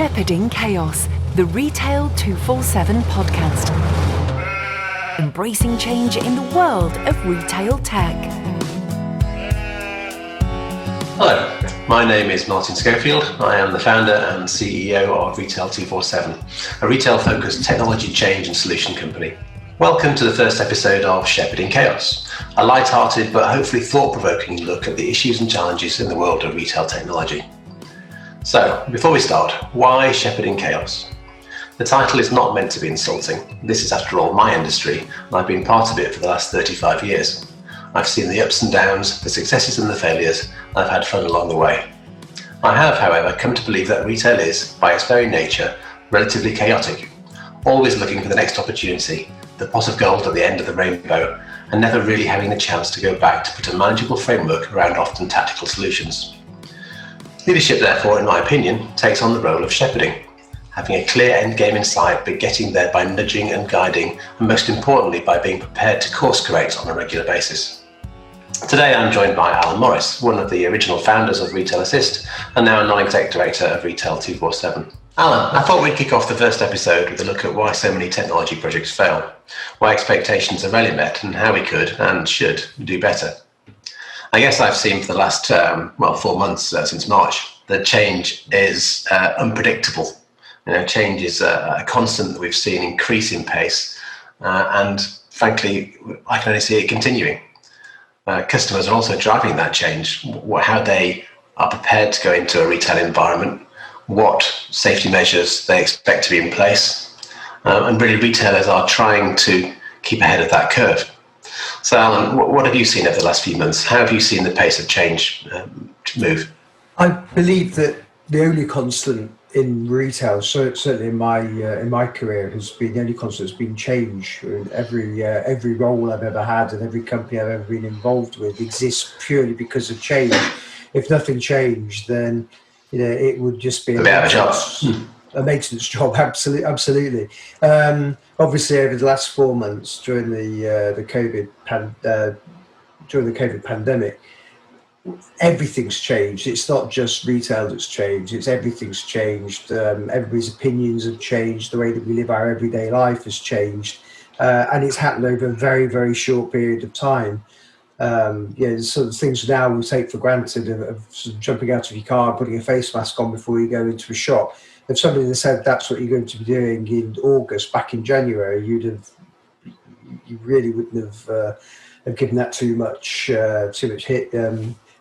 Shepherding Chaos, the Retail 247 podcast. Embracing change in the world of retail tech. Hello, my name is Martin Schofield. I am the founder and CEO of Retail 247, a retail-focused technology change and solution company. Welcome to the first episode of Shepherding Chaos, a light-hearted but hopefully thought-provoking look at the issues and challenges in the world of retail technology. So, before we start, why Shepherding Chaos? The title is not meant to be insulting. This is, after all, my industry, and I've been part of it for the last 35 years. I've seen the ups and downs, the successes and the failures, and I've had fun along the way. I have, however, come to believe that retail is, by its very nature, relatively chaotic, always looking for the next opportunity, the pot of gold at the end of the rainbow, and never really having the chance to go back to put a manageable framework around often tactical solutions. Leadership, therefore, in my opinion, takes on the role of shepherding, having a clear end game in sight, but getting there by nudging and guiding, and most importantly, by being prepared to course correct on a regular basis. Today, I'm joined by Alan Morris, one of the original founders of Retail Assist, and now a non-exec director of Retail 247. Alan, I thought we'd kick off the first episode with a look at why so many technology projects fail, why expectations are rarely met, and how we could and should do better. I guess I've seen for the last 4 months since March that change is unpredictable. Change is a constant that we've seen increase in pace, and frankly, I can only see it continuing. Customers are also driving that change, how they are prepared to go into a retail environment, what safety measures they expect to be in place, and really retailers are trying to keep ahead of that curve. So Alan, what have you seen over the last few months? How have you seen the pace of change move? I believe that the only constant in retail, certainly in my career, has been the only constant has been change. Every role I've ever had and every company I've ever been involved with exists purely because of change. If nothing changed, then it would just be a maintenance job. Absolutely. Obviously, over the last 4 months during the COVID pandemic, everything's changed. It's not just retail that's changed. It's everything's changed. Everybody's opinions have changed. The way that we live our everyday life has changed, and it's happened over a very, very short period of time. Sort of things now we take for granted of sort of jumping out of your car and putting a face mask on before you go into a shop. If somebody had said that's what you're going to be doing in August, back in January, you really wouldn't have given that too much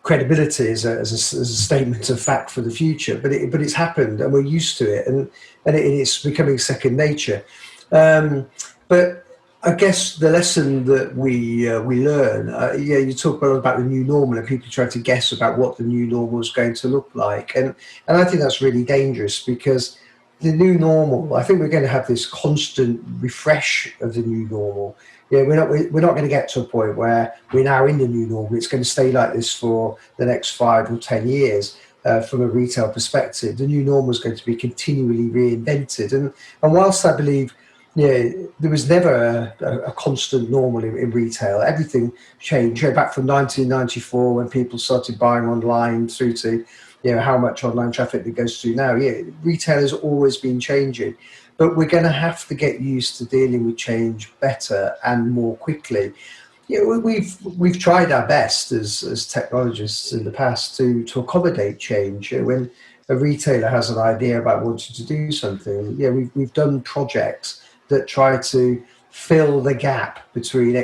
credibility as a statement of fact for the future. But it's happened, and we're used to it, and it's becoming second nature. But I guess the lesson that we learn, you talk a lot about the new normal, and people try to guess about what the new normal is going to look like, and I think that's really dangerous, because the new normal, I think we're going to have this constant refresh of the new normal. We're not going to get to a point where we're now in the new normal. It's going to stay like this for the next 5 or 10 years. From a retail perspective, the new normal is going to be continually reinvented, and whilst I believe there was never a constant normal in retail. Everything changed. Back from 1994, when people started buying online, through to how much online traffic that goes through now. Retail has always been changing, but we're going to have to get used to dealing with change better and more quickly. We've tried our best as technologists in the past to accommodate change. When a retailer has an idea about wanting to do something, we've done projects that try to fill the gap between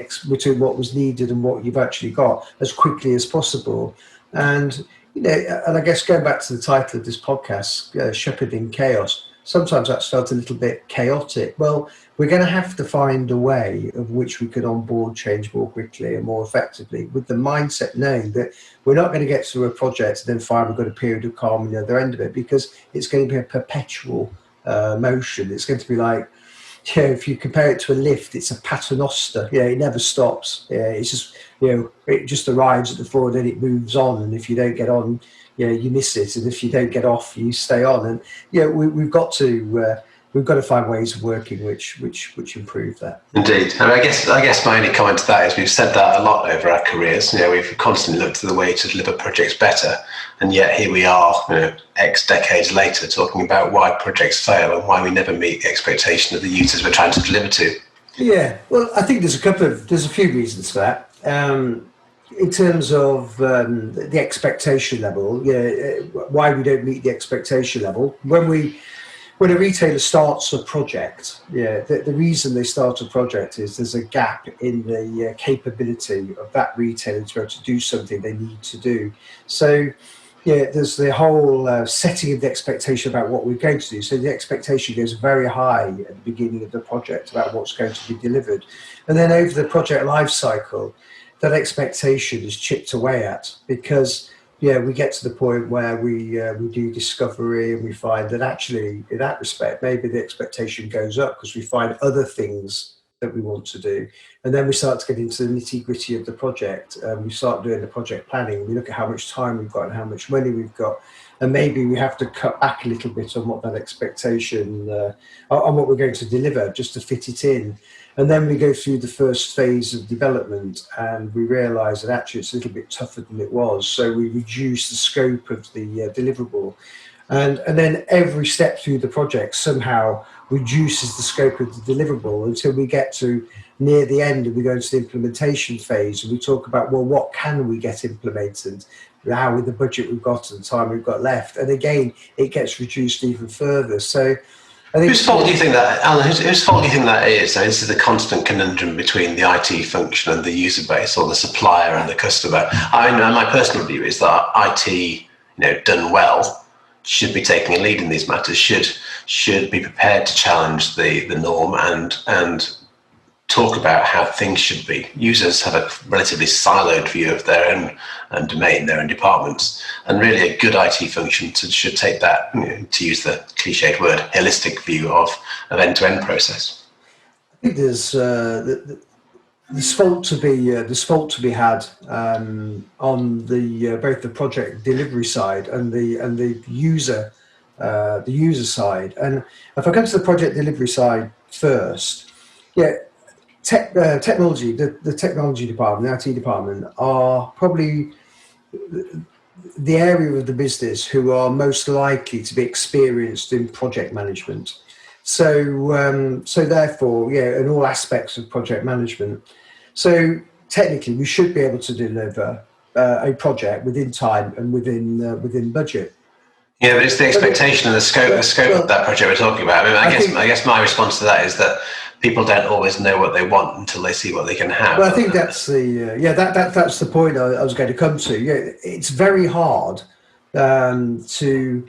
what was needed and what you've actually got as quickly as possible. And I guess going back to the title of this podcast, Shepherding Chaos, sometimes that's felt a little bit chaotic. Well, we're going to have to find a way of which we could onboard change more quickly and more effectively, with the mindset knowing that we're not going to get through a project and then find we've got a period of calm on the other end of it, because it's going to be a perpetual motion. It's going to be like, if you compare it to a lift, it's a paternoster. It never stops. It's just, it just arrives at the floor, then it moves on. And if you don't get on, you miss it. And if you don't get off, you stay on. And we've got to we've got to find ways of working which improve that. Indeed. And I guess my only comment to that is we've said that a lot over our careers. We've constantly looked at the way to deliver projects better, and yet here we are, X decades later, talking about why projects fail and why we never meet the expectation of the users we're trying to deliver to. Yeah, well, I think there's a few reasons for that. In terms of the expectation level, why we don't meet the expectation level. When a retailer starts a project, the reason they start a project is there's a gap in the capability of that retailer to be able to do something they need to do. So, there's the whole setting of the expectation about what we're going to do. So the expectation goes very high at the beginning of the project about what's going to be delivered. And then over the project life cycle, that expectation is chipped away at, because we get to the point where we do discovery and we find that actually in that respect maybe the expectation goes up because we find other things that we want to do, and then we start to get into the nitty-gritty of the project. We start doing the project planning. We look at how much time we've got and how much money we've got, and maybe we have to cut back a little bit on what that expectation on what we're going to deliver just to fit it in. And then we go through the first phase of development and we realise that actually it's a little bit tougher than it was. So we reduce the scope of the deliverable. And then every step through the project somehow reduces the scope of the deliverable until we get to near the end and we go into the implementation phase and we talk about, well, what can we get implemented now with the budget we've got and the time we've got left? And again, it gets reduced even further. So I think whose fault do you think that, Alan, whose fault do you think that is? This is the constant conundrum between the IT function and the user base, or the supplier and the customer. My personal view is that IT, done well, should be taking a lead in these matters, should be prepared to challenge the norm and talk about how things should be. Users have a relatively siloed view of their own domain, their own departments, and really a good IT function should take that, to use the cliched word, holistic view of end-to-end process. I think there's fault to be had on the both the project delivery side and the user side. And if I come to the project delivery side first, technology, the technology department, the IT department are probably the area of the business who are most likely to be experienced in project management. So therefore, in all aspects of project management. So technically, we should be able to deliver a project within time and within budget. Yeah, but it's the expectation and the scope of that project we're talking about. I guess my response to that is that people don't always know what they want until they see what they can have. Well, I think that's that's the point I was going to come to. It's very hard to,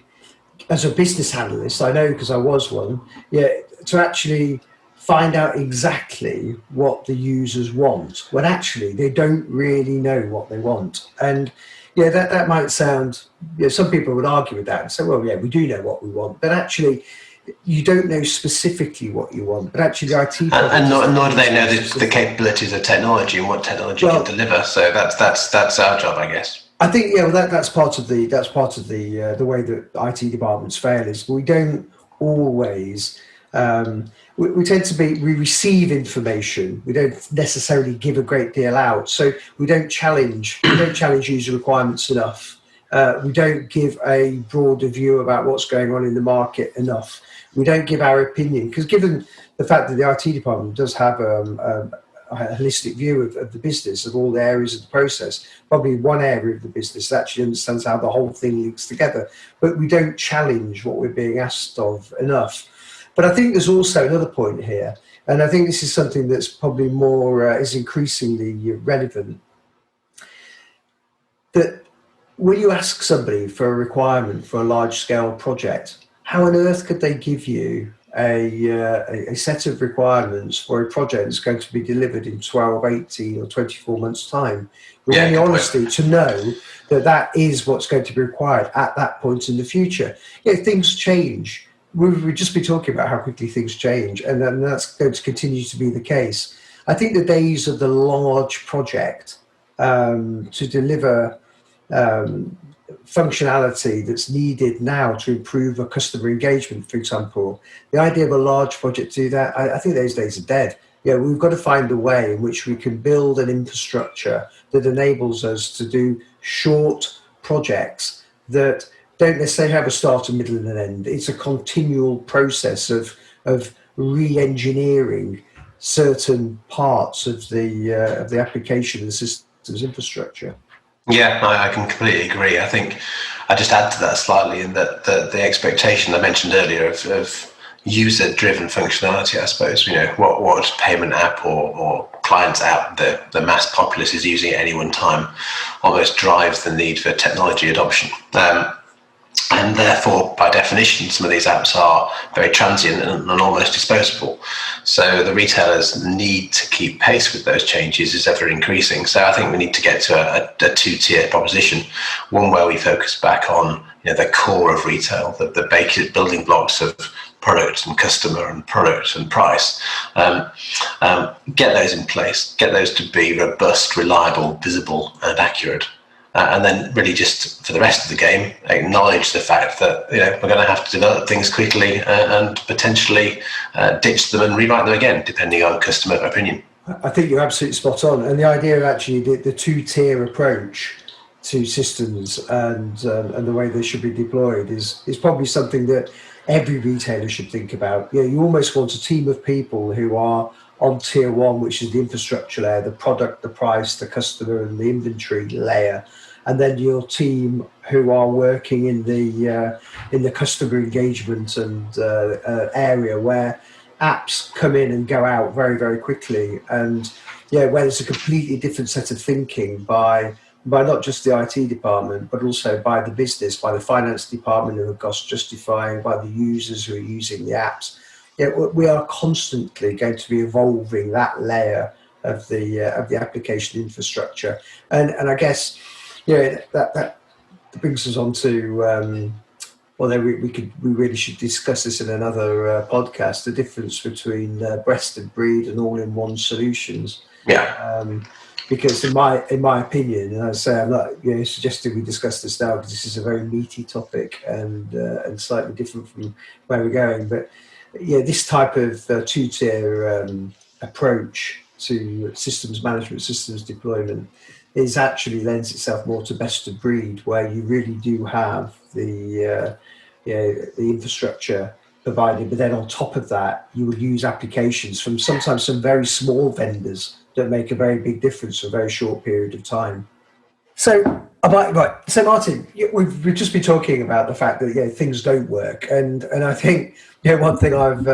as a business analyst, I know because I was one, to actually find out exactly what the users want when actually they don't really know what they want. And that might sound, some people would argue with that and say, well, we do know what we want, but actually you don't know specifically what you want. But actually the IT and nor do they know the capabilities of technology and what technology can deliver. So that's our job, I guess. I think that's part of the way that IT departments fail is we don't always. We tend to we receive information. We don't necessarily give a great deal out. So we don't challenge user requirements enough. We don't give a broader view about what's going on in the market enough. We don't give our opinion, because given the fact that the IT department does have a holistic view of the business, of all the areas of the process, probably one area of the business that actually understands how the whole thing links together, but we don't challenge what we're being asked of enough. But I think there's also another point here, and I think this is something that's probably more is increasingly relevant, that when you ask somebody for a requirement for a large-scale project, how on earth could they give you a set of requirements for a project that's going to be delivered in 12, 18 or 24 months' time, with any honesty to know that is what's going to be required at that point in the future? Things change. We've just been talking about how quickly things change, and that's going to continue to be the case. I think the days of the large project to deliver functionality that's needed now to improve a customer engagement, for example. The idea of a large project to do that, I think those days are dead. We've got to find a way in which we can build an infrastructure that enables us to do short projects that don't necessarily have a start, a middle, and an end. It's a continual process of re-engineering certain parts of the application and the systems infrastructure. Yeah, I can completely agree. I think I just add to that slightly in that the expectation I mentioned earlier of user-driven functionality, I suppose, what payment app or client's app the mass populace is using at any one time almost drives the need for technology adoption. And therefore, by definition, some of these apps are very transient and almost disposable. So the retailers' need to keep pace with those changes is ever increasing. So I think we need to get to a two-tier proposition, one where we focus back on the core of retail, the basic building blocks of product and customer and product and price. Get those in place, get those to be robust, reliable, visible, and accurate. And then really just for the rest of the game, acknowledge the fact that we're going to have to develop things quickly and potentially ditch them and rewrite them again, depending on customer opinion. I think you're absolutely spot on. And the idea of actually the two-tier approach to systems and the way they should be deployed is probably something that every retailer should think about. You almost want a team of people who are on tier one, which is the infrastructure layer, the product, the price, the customer, and the inventory layer. And then your team who are working in the customer engagement and area where apps come in and go out very, very quickly, and where there's a completely different set of thinking by not just the IT department, but also by the business, by the finance department who are cost justifying, by the users who are using the apps. We are constantly going to be evolving that layer of the application infrastructure, and I guess. That brings us on to we really should discuss this in another podcast. The difference between best of breed and all-in-one solutions. Because in my opinion, and I say I'm not suggesting we discuss this now because this is a very meaty topic and slightly different from where we're going. But this type of two-tier approach to systems management, systems deployment, is actually lends itself more to best of breed, where you really do have the infrastructure provided, but then on top of that, you will use applications from sometimes some very small vendors that make a very big difference for a very short period of time. So, So Martin, we've just been talking about the fact that things don't work, and I think one thing I've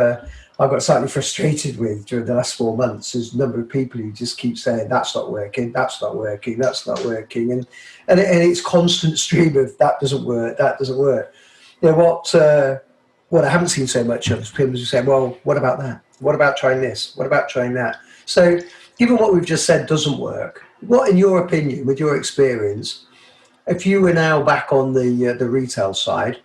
got slightly frustrated with during the last 4 months is the number of people who just keep saying that's not working, that's not working, that's not working, and it's constant stream of that doesn't work, that doesn't work. What I haven't seen so much of is people who say, well, what about that? What about trying this? What about trying that? So, given what we've just said doesn't work, what, in your opinion, with your experience, if you were now back on the retail side,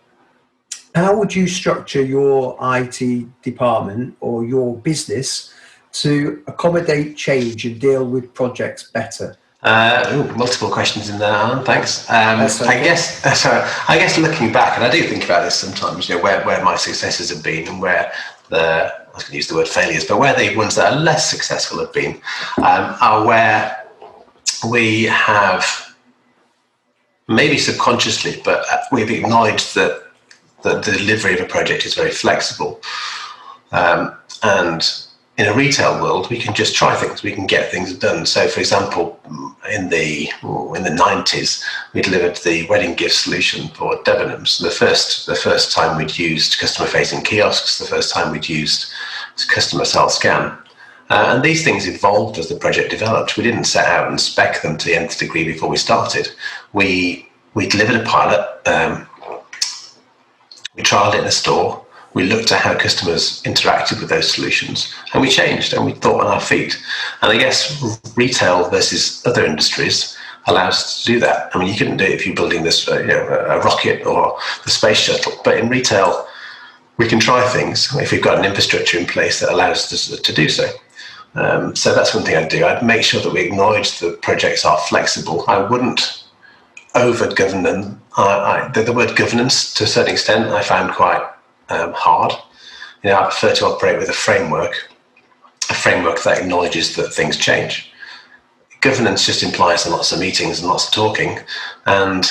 how would you structure your IT department or your business to accommodate change and deal with projects better? Multiple questions in there, Alan. Thanks. I guess looking back, and I do think about this sometimes, where my successes have been and where I was going to use the word failures, but where the ones that are less successful have been, are where we have maybe subconsciously, but we've acknowledged that the delivery of a project is very flexible. And in a retail world, we can just try things, we can get things done. So, for example, in the 90s, we delivered the wedding gift solution for Debenhams. The first time we'd used customer-facing kiosks, the first time we'd used customer self-scan. And these things evolved as the project developed. We didn't set out and spec them to the nth degree before we started. We delivered a pilot, we trialed it in a store, we looked at how customers interacted with those solutions, and we changed and we thought on our feet. And I guess retail versus other industries allows us to do that. I mean, you couldn't do it if you're building this, a rocket or the space shuttle, but in retail, we can try things if we've got an infrastructure in place that allows us to do so. So that's one thing I'd do. I'd make sure that we acknowledge that projects are flexible. I wouldn't over-govern them. the word governance, to a certain extent, I found quite hard. I prefer to operate with a framework that acknowledges that things change. Governance just implies lots of meetings and lots of talking, and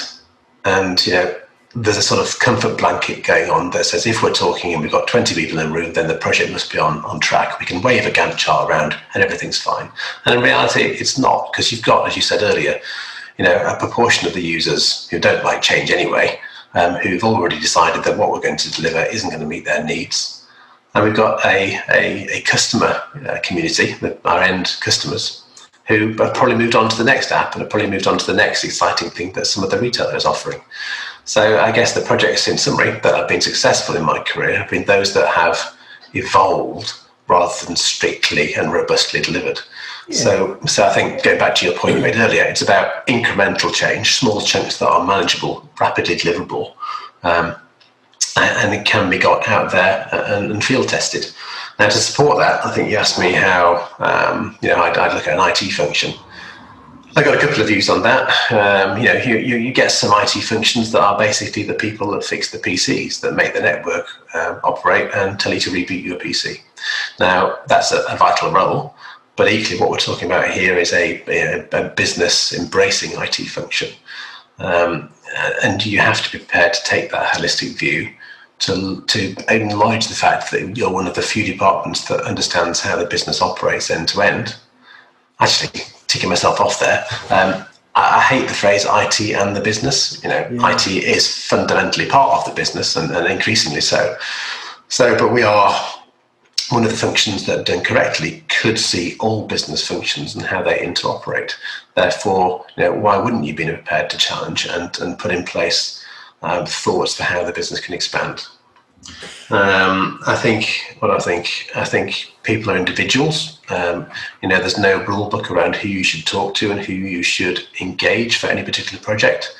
there's a sort of comfort blanket going on that says if we're talking and we've got 20 people in a room, then the project must be on track. We can wave a Gantt chart around and everything's fine. And in reality, it's not, because you've got, as you said earlier, a proportion of the users who don't like change anyway, who've already decided that what we're going to deliver isn't going to meet their needs. And we've got a customer community, our end customers, who have probably moved on to the next app and have probably moved on to the next exciting thing that some of the retailers are offering. So I guess the projects, in summary, that have been successful in my career have been those that have evolved rather than strictly and robustly delivered. Yeah. So I think, going back to your point you made earlier, it's about incremental change, small chunks that are manageable, rapidly deliverable, and it can be got out there and field tested. Now, to support that, I think you asked me how I'd look at an IT function. I got a couple of views on that. You get some IT functions that are basically the people that fix the PCs, that make the network operate and tell you to reboot your PC. Now, that's a vital role, but equally what we're talking about here is a business embracing IT function. And you have to be prepared to take that holistic view to acknowledge the fact that you're one of the few departments that understands how the business operates end to end. Actually, ticking myself off there. I hate the phrase IT and the business. IT is fundamentally part of the business and increasingly so. But we are one of the functions that, done correctly, could see all business functions and how they interoperate. Therefore, why wouldn't you be prepared to challenge and put in place thoughts for how the business can expand? I think people are individuals. There's no rule book around who you should talk to and who you should engage for any particular project.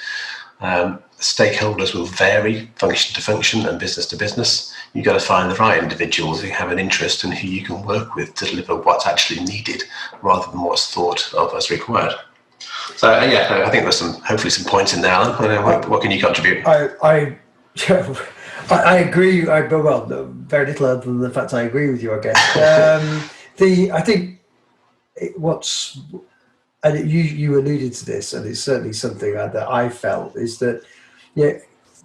Stakeholders will vary function to function and business to business. You've got to find the right individuals who have an interest and who you can work with to deliver what's actually needed rather than what's thought of as required. So I think there's hopefully some points in there, Alan. What can you contribute? I agree. Very little other than the fact I agree with you, I guess. I think you alluded to this, and it's certainly something that I felt, is that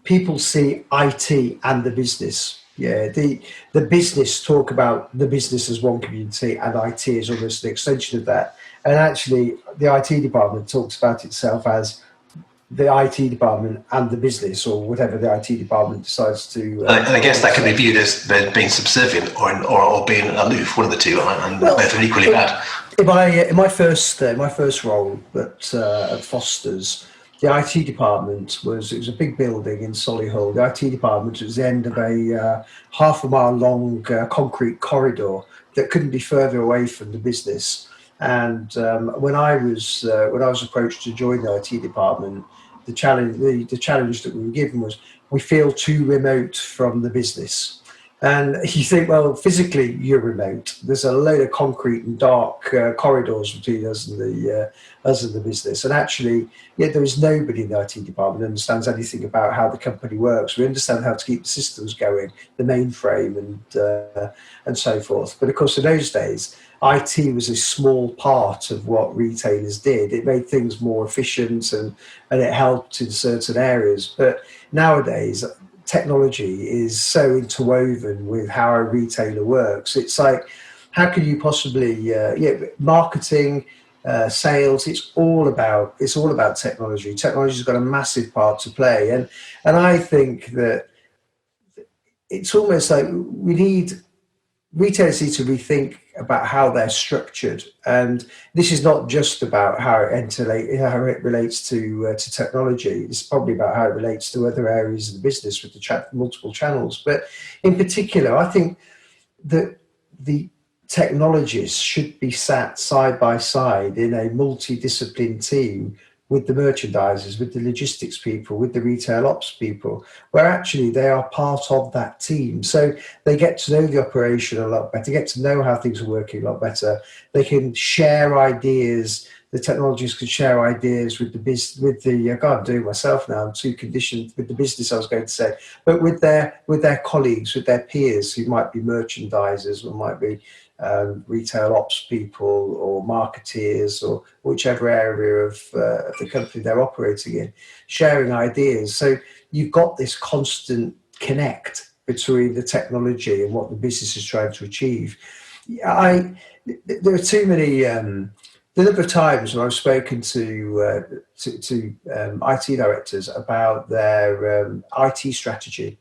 people see IT and the business. The business talk about the business as one community, and IT is almost an extension of that. And actually, the IT department talks about itself as the IT department and the business, or whatever the IT department decides to. And I guess that can be viewed as being subservient or being aloof, one of the two, and both are equally bad. In my first role at Foster's, the IT department was a big building in Solihull. The IT department was the end of a half a mile long concrete corridor that couldn't be further away from the business. And when I was approached to join the IT department, the challenge that we were given was, we feel too remote from the business. And you think, well, physically you're remote. There's a load of concrete and dark corridors between us and the business. And actually, there is nobody in the IT department who understands anything about how the company works. We understand how to keep the systems going, the mainframe, and so forth. But of course, in those days, IT was a small part of what retailers did. It made things more efficient and it helped in certain areas. But nowadays, technology is so interwoven with how a retailer works. It's like, how can you possibly marketing, sales? It's all about technology. Technology's got a massive part to play, and I think that it's almost like retailers need to rethink about how they're structured, and this is not just about how it relates to technology. It's probably about how it relates to other areas of the business with the multiple channels. But in particular, I think that the technologists should be sat side by side in a multidisciplined team with the merchandisers, with the logistics people, with the retail ops people, where actually they are part of that team. So they get to know the operation a lot better, get to know how things are working a lot better. They can share ideas, the technologies could share ideas with I can't do it myself now. I'm too conditioned with the business, I was going to say, but with their colleagues, with their peers who might be merchandisers or might be retail ops people or marketeers or whichever area of the company they're operating in, sharing ideas. So you've got this constant connect between the technology and what the business is trying to achieve. There are too many. The number of times when I've spoken to IT directors about their IT strategy,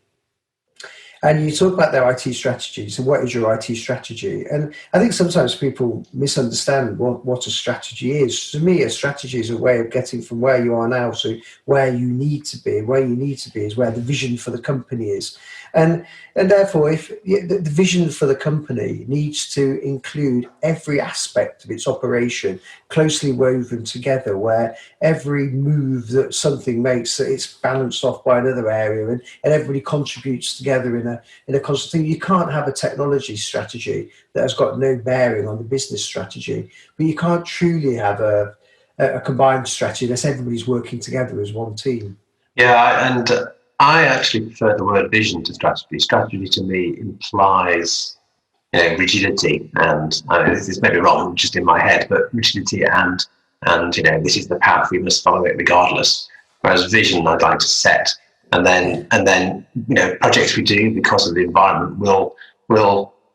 and you talk about their IT strategy. So, what is your IT strategy? And I think sometimes people misunderstand what a strategy is. To me, a strategy is a way of getting from where you are now to where you need to be. And where you need to be is where the vision for the company is. And therefore, if the vision for the company needs to include every aspect of its operation closely woven together, where every move that something makes, it's balanced off by another area, and everybody contributes together in a constant thing. You can't have a technology strategy that has got no bearing on the business strategy, but you can't truly have a combined strategy unless everybody's working together as one team. Yeah, and I actually prefer the word vision to strategy. Strategy to me implies, rigidity, and this is maybe wrong, just in my head, but rigidity and this is the path, we must follow it regardless. Whereas vision, I'd like to set, and then projects we do because of the environment will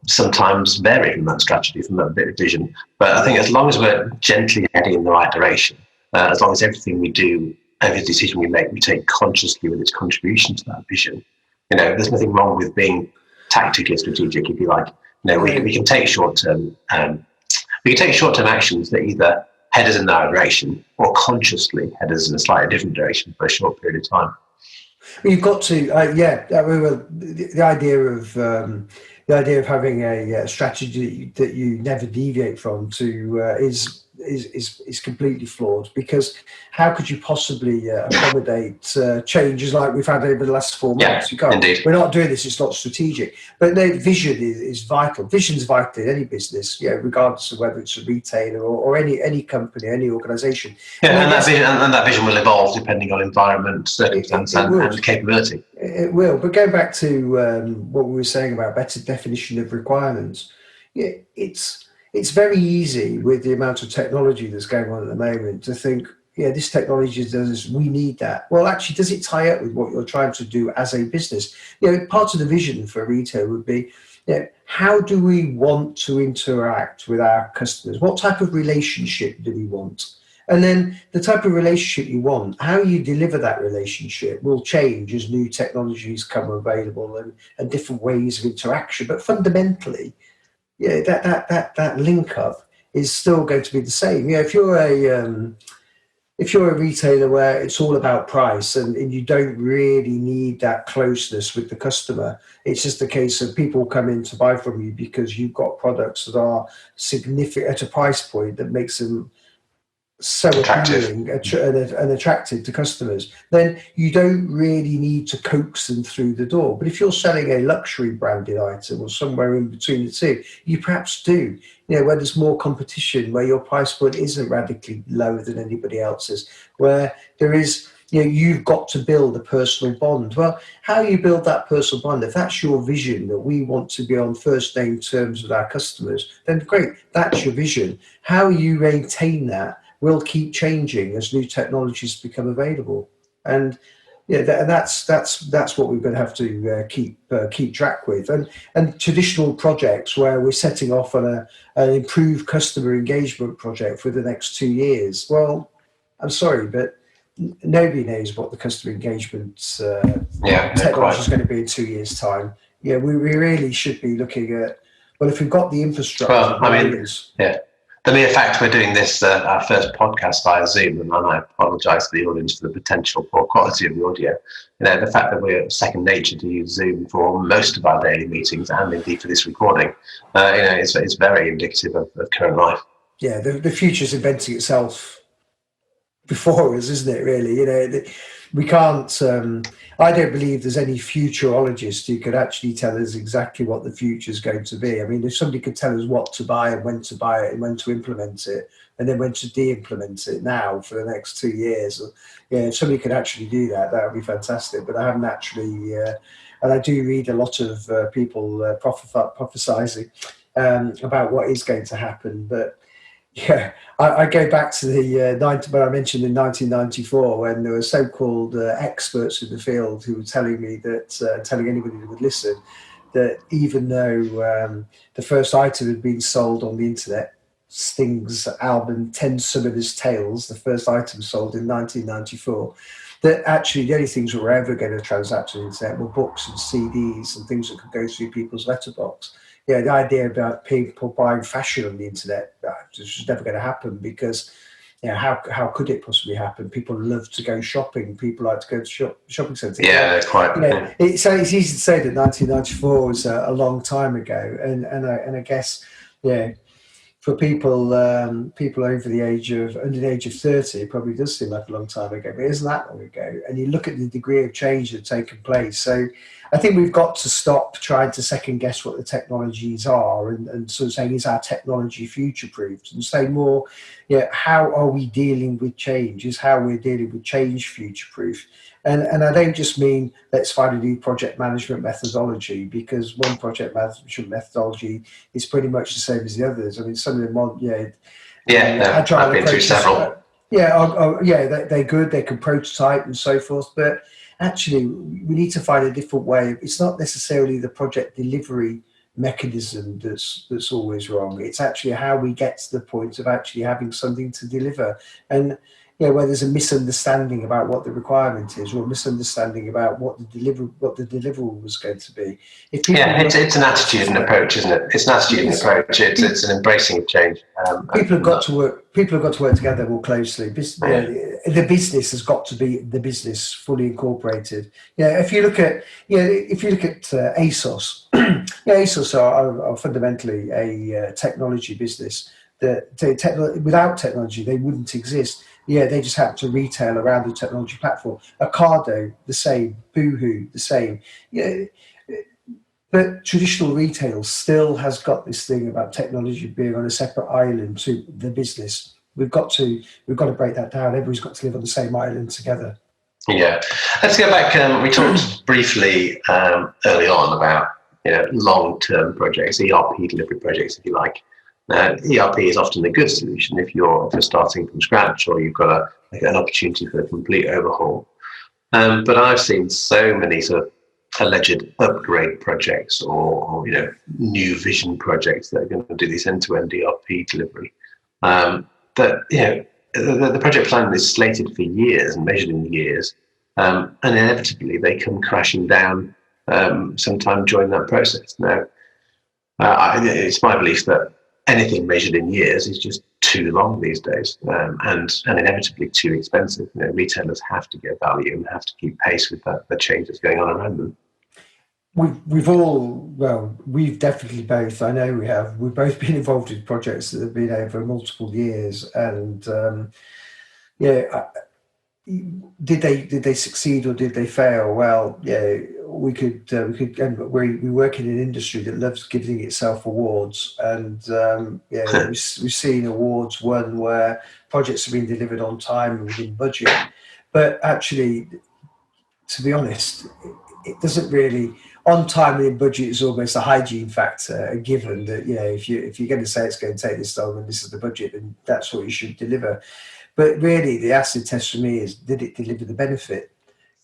sometimes vary from that strategy, from that bit of vision. But I think as long as we're gently heading in the right direction, as long as everything we do, every decision we make, we take consciously with its contribution to that vision. There's nothing wrong with being tactically strategic, if you like. We can take short-term actions that either head us in that direction or consciously head us in a slightly different direction for a short period of time. You've got to, the idea of having a strategy that you never deviate from is completely flawed, because how could you possibly accommodate changes like we've had over the last 4 months? You can't. Indeed. We're not doing this, it's not strategic. But vision is vital. Vision's vital in any business, regardless of whether it's a retailer or any company, any organisation. Yeah, and that vision will evolve depending on environment, circumstance, and capability. It will. But going back to what we were saying about better definition of requirements, it's very easy with the amount of technology that's going on at the moment to think, this technology does this, we need that. Well, actually, does it tie up with what you're trying to do as a business? Part of the vision for retail would be, how do we want to interact with our customers? What type of relationship do we want? And then the type of relationship you want, how you deliver that relationship will change as new technologies come available and different ways of interaction. But fundamentally, that link up is still going to be the same. If you're a retailer where it's all about price and you don't really need that closeness with the customer, it's just a case of people come in to buy from you because you've got products that are significant at a price point that makes them so appealing and attractive to customers, then you don't really need to coax them through the door. But if you're selling a luxury branded item or somewhere in between the two, you perhaps do, where there's more competition, where your price point isn't radically lower than anybody else's, where there is, you've got to build a personal bond. Well, how you build that personal bond, if that's your vision, that we want to be on first name terms with our customers, then great, that's your vision. How you maintain that will keep changing as new technologies become available, and that's what we're going to have to keep track with. And traditional projects where we're setting off on an improved customer engagement project for the next 2 years. Well, I'm sorry, but nobody knows what the customer engagement technology is going to be in 2 years' time. We really should be looking at, well, if we've got the infrastructure. The mere fact we're doing this, our first podcast via Zoom, and I apologise to the audience for the potential poor quality of the audio. The fact that we're second nature to use Zoom for most of our daily meetings and indeed for this recording, it's very indicative of current life. Yeah, the future's inventing itself before us, isn't it? Really, we can't. I don't believe there's any futurologist who could actually tell us exactly what the future is going to be. I mean, if somebody could tell us what to buy and when to buy it and when to implement it and then when to de-implement it now for the next 2 years, if somebody could actually do that, that would be fantastic. But I haven't actually, and I do read a lot of people prophesizing about what is going to happen. But yeah, I go back to the when I mentioned in 1994 when there were so-called experts in the field who were telling me that, telling anybody who would listen, that even though the first item had been sold on the internet, Sting's album 10 Summoners Tales, the first item sold in 1994, that actually the only things that were ever going to transact on the internet were books and CDs and things that could go through people's letterbox. Yeah, the idea about people buying fashion on the internet, this was never going to happen because, how could it possibly happen? People love to go shopping. People like to go to shopping centres. Yeah, quite. It's easy to say that 1994 was a long time ago, and I guess, for people over the age of 30, it probably does seem like a long time ago, but it isn't that long ago. And you look at the degree of change that's taken place. So I think we've got to stop trying to second guess what the technologies are and sort of saying, is our technology future-proofed? And say more, how are we dealing with change? Is how we're dealing with change future-proof? And I don't just mean let's find a new project management methodology, because one project management methodology is pretty much the same as the others. I mean, some of them are, agile I've been through several. They're good, they can prototype and so forth, but actually we need to find a different way. It's not necessarily the project delivery mechanism that's always wrong. It's actually how we get to the point of actually having something to deliver. And where there's a misunderstanding about what the requirement is, or a misunderstanding about what the deliverable was going to be. It's an attitude and approach, isn't it? It's an attitude and approach. It's an embracing of change. People have got to work together more closely. The business has got to be the business fully incorporated. If you look at ASOS, ASOS are fundamentally a technology business. Without technology, they wouldn't exist. They just have to retail around the technology platform. Ocado, the same. Boohoo, the same. But traditional retail still has got this thing about technology being on a separate island to the business. We've got to break that down. Everybody's got to live on the same island together. Yeah, let's go back. We talked briefly early on about long-term projects, ERP delivery projects, if you like. ERP is often a good solution if you're starting from scratch or you've got an opportunity for a complete overhaul. But I've seen so many sort of alleged upgrade projects or new vision projects that are going to do this end-to-end ERP delivery. The project plan is slated for years and measured in years, and inevitably they come crashing down sometime during that process. Now, it's my belief that anything measured in years is just too long these days, and inevitably too expensive. Retailers have to get value and have to keep pace with the change that's going on around them. We've definitely both. I know we have. We've both been involved in projects that have been over multiple years, and did they succeed or did they fail? Well, we work in an industry that loves giving itself awards, and we've seen awards won where projects have been delivered on time and within budget. But actually, to be honest, it doesn't really. On time and in budget is almost a hygiene factor, a given that if you're going to say it's going to take this long and this is the budget, then that's what you should deliver. But really, the acid test for me is, did it deliver the benefit?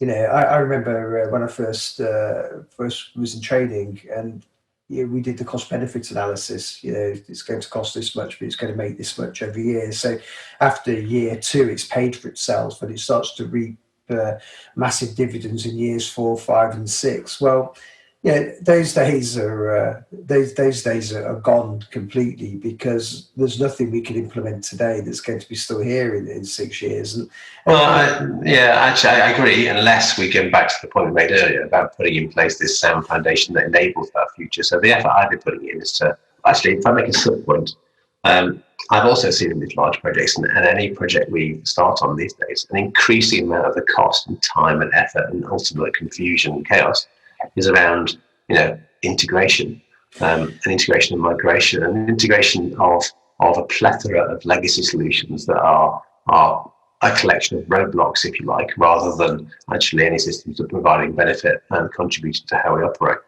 I remember when I first was in training, and we did the cost benefits analysis. It's going to cost this much, but it's going to make this much every year. So after year 2, it's paid for itself, and it starts to reap massive dividends in years 4, 5, and 6. Well, those days are gone completely, because there's nothing we can implement today that's going to be still here in 6 years. Actually, I agree, unless we go back to the point we made earlier about putting in place this sound foundation that enables our future. So the effort I've been putting in is to, actually, if I make a sub point, I've also seen in these large projects, and any project we start on these days, an increasing amount of the cost and time and effort and ultimate confusion and chaos is around, integration, and integration and migration, and integration of a plethora of legacy solutions that are a collection of roadblocks, if you like, rather than actually any systems that are providing benefit and contributing to how we operate.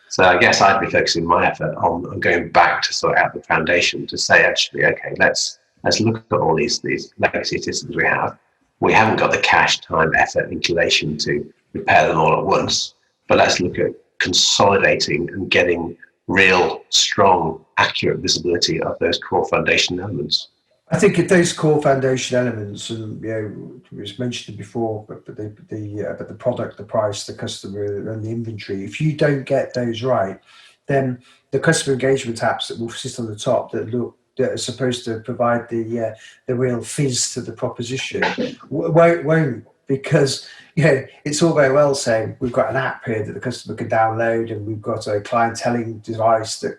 So I guess I'd be focusing my effort on going back to sort out the foundation to say, actually, okay, let's look at all these legacy systems we have. We haven't got the cash, time, effort, inclination to repair them all at once, but let's look at consolidating and getting real, strong, accurate visibility of those core foundation elements. I think if those core foundation elements, and it was mentioned before, but the product, the price, the customer, and the inventory, if you don't get those right, then the customer engagement apps that will sit on the top that are supposed to provide the real fizz to the proposition won't, because it's all very well saying we've got an app here that the customer can download, and we've got a clienteling device that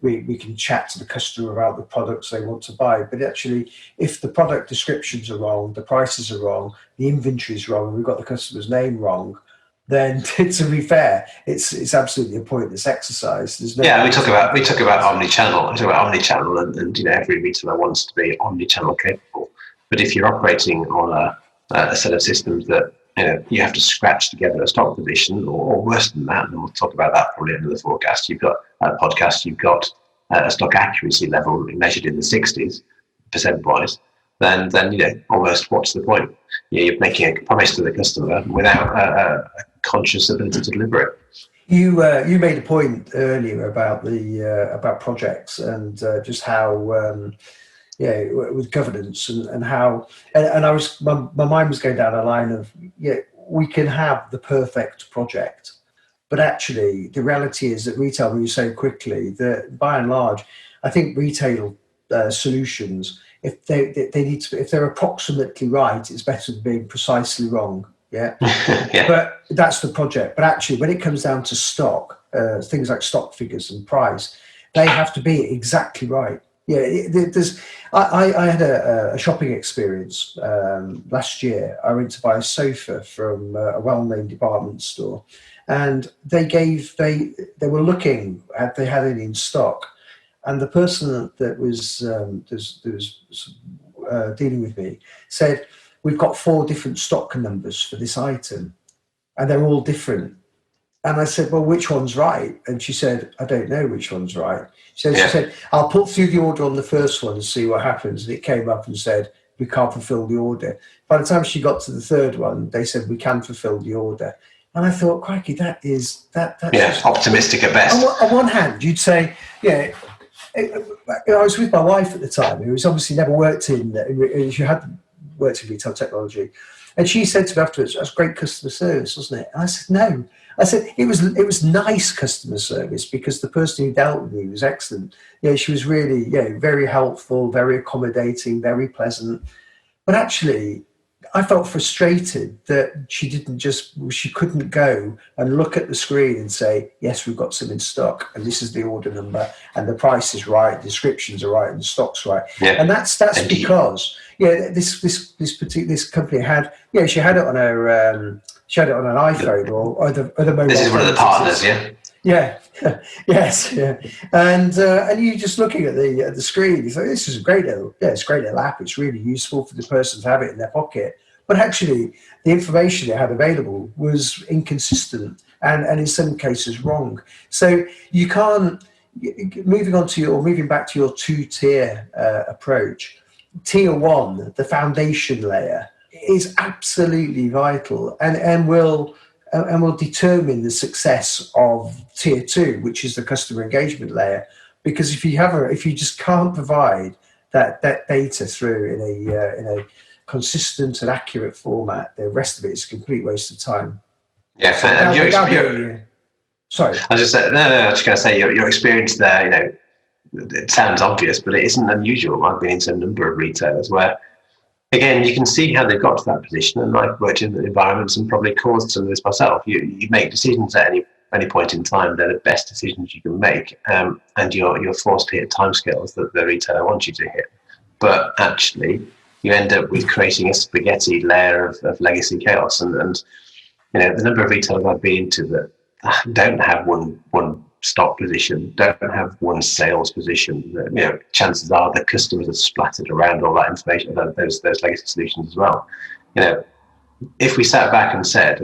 we can chat to the customer about the products they want to buy. But actually, if the product descriptions are wrong, the prices are wrong, the inventory is wrong, and we've got the customer's name wrong, then to be fair, it's absolutely a pointless exercise. There's no we talk about omni-channel. And every retailer wants to be omni-channel capable. But if you're operating on a set of systems that you have to scratch together a stock position, or worse than that, and we'll talk about that probably in the forecast. You've got a podcast. You've got a stock accuracy level measured in the 60s percent-wise. Then almost what's the point? You're making a promise to the customer without a conscious ability to deliver it. You made a point earlier about about projects and just how. With governance and how, and I was, my mind was going down a line of, we can have the perfect project, but actually the reality is that retail moves so quickly that by and large, I think retail solutions, if they need to, if they're approximately right, it's better than being precisely wrong. Yeah. But that's the project. But actually, when it comes down to stock, things like stock figures and price, they have to be exactly right. I had a shopping experience last year. I went to buy a sofa from a well-known department store, and they were looking at, they had it in stock, and the person that was dealing with me said, "We've got 4 different stock numbers for this item, and they're all different." And I said, "Well, which one's right?" And she said, "I don't know which one's right." She said, "I'll put through the order on the first one and see what happens." And it came up and said, "We can't fulfill the order." By the time she got to the third one, they said, "We can fulfill the order." And I thought, crikey, that's just optimistic at best. On one hand, you'd say, I was with my wife at the time, who was obviously never worked she had worked in retail technology. And she said to me afterwards, "That's great customer service, wasn't it?" And I said, "No." I said, it was nice customer service because the person who dealt with me was excellent. She was really, very helpful, very accommodating, very pleasant. But actually, I felt frustrated that she couldn't go and look at the screen and say, "Yes, we've got some in stock, and this is the order number, and the price is right, the descriptions are right, and the stock's right." Yeah. And that's because this company had she had it on her she had it on an iPhone or other mobile. This is one of the partners, yes, and you just looking at the screen, you think, "This is a great little app. It's really useful for the person to have it in their pocket." But actually, the information it had available was inconsistent and in some cases wrong. So you can't. Moving back to your 2-tier approach. Tier 1, the foundation layer, is absolutely vital and will determine the success of tier 2, which is the customer engagement layer. Because if you just can't provide that data through in a consistent and accurate format, the rest of it is a complete waste of time. Sorry, I was just saying, I was just going to say your experience there. It sounds obvious, but it isn't unusual. I've been into a number of retailers where, again, you can see how they've got to that position, and I've worked in the environments and probably caused some of this myself. You make decisions at any point in time; they're the best decisions you can make, and you're forced to hit timescales that the retailer wants you to hit. but actually you end up with creating a spaghetti layer of legacy chaos. And the number of retailers I've been to that don't have one stock position, don't have one sales position. Chances are the customers are splattered around all that information, those legacy solutions as well. If we sat back and said,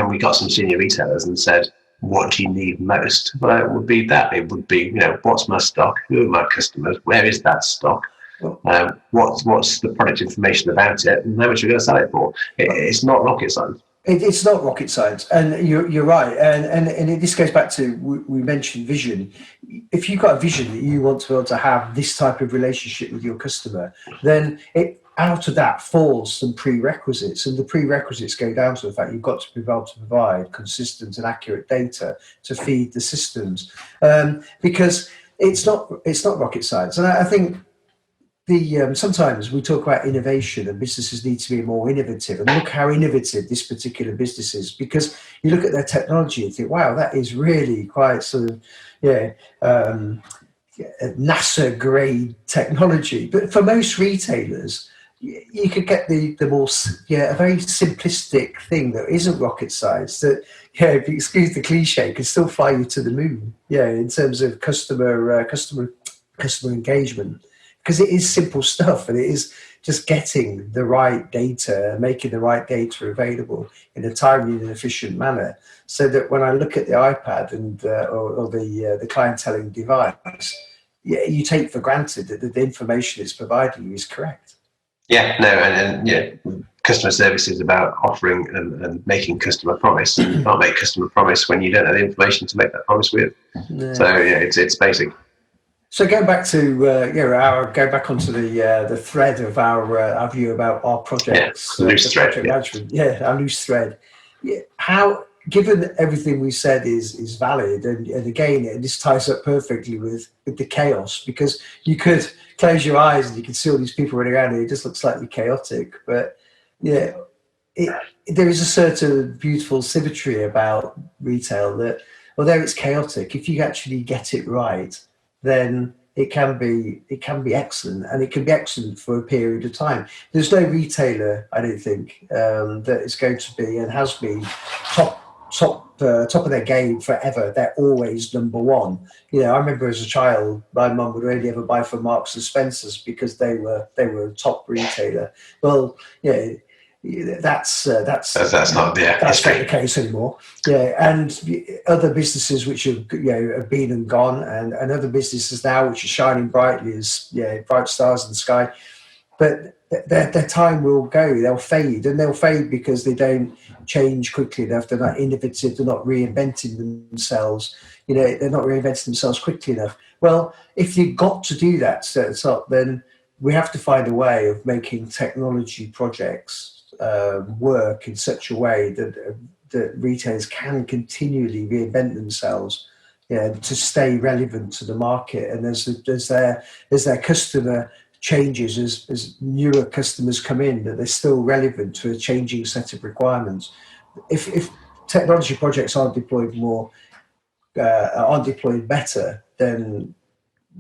we got some senior retailers and said, what do you need most? Well, it would be that. It would be, what's my stock? Who are my customers? Where is that stock? What's the product information about it? And how much are we going to sell it for? It's not rocket science. It's not rocket science, and you're right. And this goes back to, we mentioned vision. If you've got a vision that you want to be able to have this type of relationship with your customer, then out of that falls some prerequisites, and the prerequisites go down to the fact you've got to be able to provide consistent and accurate data to feed the systems, because it's not rocket science. And I think sometimes we talk about innovation and businesses need to be more innovative, and look how innovative this particular business is, because you look at their technology and think, wow, that is really quite sort of NASA grade technology. But for most retailers, you could get a very simplistic thing that isn't rocket science, that, if you excuse the cliche, can still fly you to the moon, in terms of customer engagement, because it is simple stuff, and it is just getting the right data, making the right data available in a timely and efficient manner, so that when I look at the iPad and or the clienteling device, you take for granted that the information it's providing you is correct. Customer service is about offering and making customer promise. You can't make customer promise when you don't have the information to make that promise with. No. So it's basic. So going back to go back onto the thread of our view about our projects, loose thread, project management. Our loose thread. How, given everything we said is valid, and again, this ties up perfectly with the chaos, because you could close your eyes and you can see all these people running around and it just looks slightly chaotic. But there is a certain beautiful symmetry about retail that, although it's chaotic, if you actually get it right, then it can be excellent, and it can be excellent for a period of time. There's no retailer, I don't think, that is going to be and has been top of their game forever. They're always number one. I remember as a child, my mum would only ever buy from Marks and Spencer's because they were a top retailer. Well, that's not the case anymore. And other businesses which have been and gone, and other businesses now which are shining brightly as bright stars in the sky, but their time will go. They'll fade, and they'll fade because they don't change quickly enough. They're not innovative. They're not reinventing themselves. They're not reinventing themselves quickly enough. Well, if you've got to do that, set us up, then we have to find a way of making technology projects work in such a way that retailers can continually reinvent themselves, to stay relevant to the market. And as their customer changes, as newer customers come in, that they're still relevant to a changing set of requirements. If technology projects aren't deployed better, then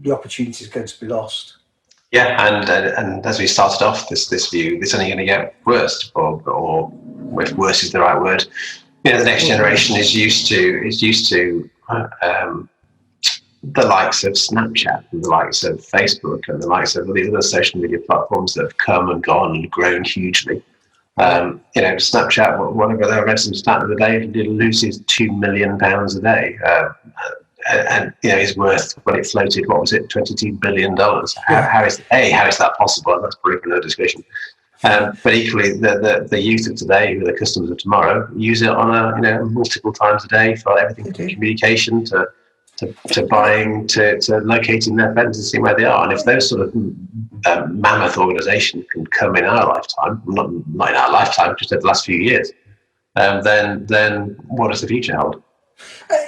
the opportunity is going to be lost. And as we started off this view, it's only going to get worse, or if worse is the right word. The next generation is used to the likes of Snapchat and the likes of Facebook and the likes of all these other social media platforms that have come and gone and grown hugely. Snapchat, whatever, I read some stat the other day, it loses £2 million a day. And is worth, when it floated, what was it, $22 billion? How is that possible? That's probably for another discussion. But equally, the youth of today, who are the customers of tomorrow, use it on multiple times a day for everything from communication to buying to locating their friends and seeing where they are. And if those sort of mammoth organisations can come in our lifetime, not in our lifetime, just over the last few years, then what does the future hold?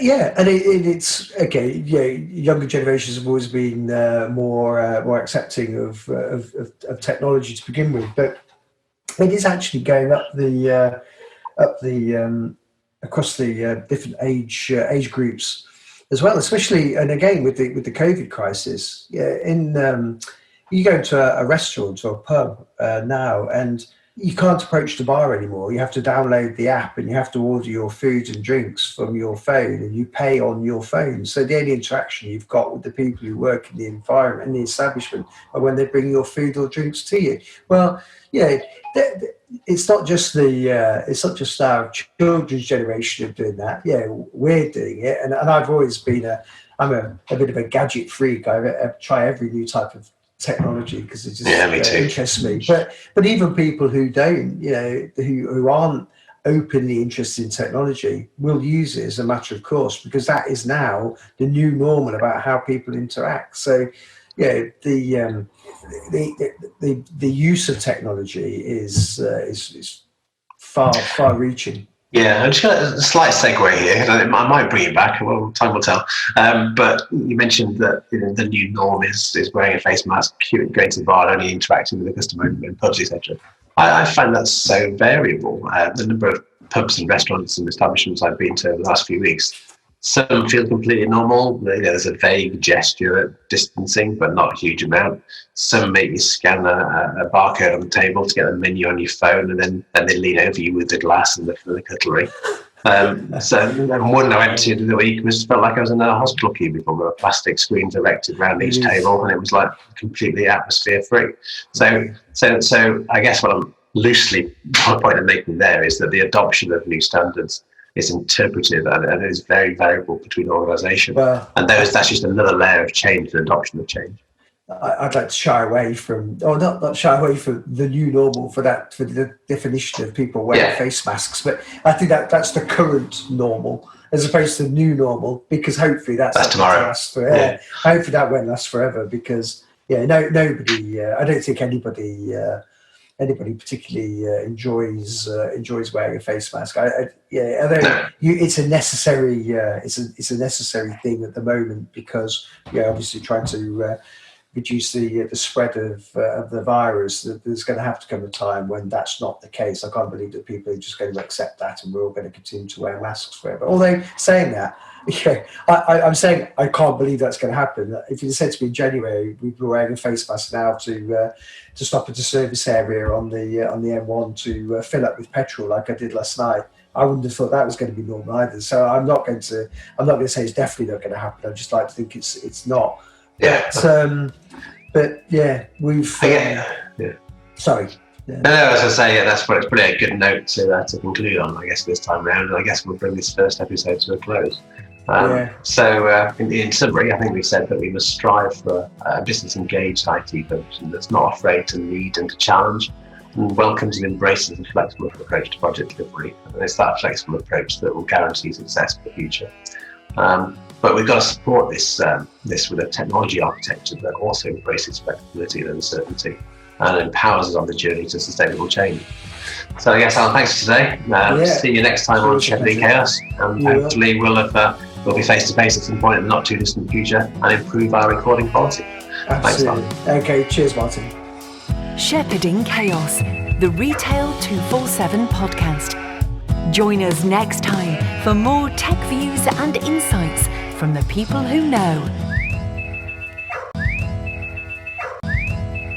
And it's okay. Younger generations have always been more accepting of technology to begin with, but it is actually going up the across the different age groups as well, especially, and again with the COVID crisis. You go to a restaurant or a pub now, and you can't approach the bar anymore. You have to download the app and you have to order your food and drinks from your phone, and you pay on your phone. So the only interaction you've got with the people who work in the environment, in the establishment, are when they bring your food or drinks to you. Well, yeah, it's not just our children's generation of doing that. Yeah, we're doing it, and I've always been I'm a bit of a gadget freak. I try every new type of technology because it just interests me. But even people who don't, who aren't openly interested in technology, will use it as a matter of course, because that is now the new normal about how people interact. So, the use of technology is far reaching. Yeah, I'm just got a slight segue here. I might bring it back. Well, time will tell. But you mentioned that the new norm is wearing a face mask, going to the bar, only interacting with the customer in pubs, etc. I find that so variable. The number of pubs and restaurants and establishments I've been to over the last few weeks, some feel completely normal. There's a vague gesture at distancing, but not a huge amount. Some make you scan a barcode on the table to get the menu on your phone, and then they lean over you with the glass and the cutlery. So one I went to the week felt like I was in a hospital cubicle. There were plastic screens erected around each table, and it was like completely atmosphere free. So I guess what I'm loosely point I'm making there is that the adoption of new standards is interpretive and it is very variable between organisations. Well, and that's just another layer of change and adoption of change. I'd like to shy away from, or not shy away from the new normal for the definition of people wearing face masks, but I think that's the current normal as opposed to the new normal, because hopefully that's tomorrow. Hopefully that won't last forever, because nobody, I don't think anybody particularly enjoys wearing a face mask. It's a necessary it's a necessary thing at the moment, because obviously trying to reduce the spread of the virus. There's going to have to come a time when that's not the case. I can't believe that people are just going to accept that and we're all going to continue to wear masks forever. Although saying that, I'm saying I can't believe that's going to happen. If you said to me in January we'd be wearing a face mask now to stop at a service area on the M1 to fill up with petrol like I did last night, I wouldn't have thought that was going to be normal either. So I'm not going to say it's definitely not going to happen. I just like to think it's not. Yeah. But we've. Sorry. Yeah. No, as I say, that's probably a good note to conclude on, I guess, this time round. And I guess we'll bring this first episode to a close. So, in summary, I think we said that we must strive for a business-engaged IT function that's not afraid to lead and to challenge, and welcomes and embraces a flexible approach to project delivery. And it's that flexible approach that will guarantee success for the future. But we've got to support this with a technology architecture that also embraces flexibility and uncertainty and empowers us on the journey to sustainable change. So I guess, Alan, thanks for today. See you next time on Shepherding Chaos, and hopefully we'll be face to face at some point in the not too distant future and improve our recording quality. Absolutely. Thanks, Martin. Okay, cheers, Martin. Shepherding Chaos, the Retail 247 podcast. Join us next time for more tech views and insights from the people who know.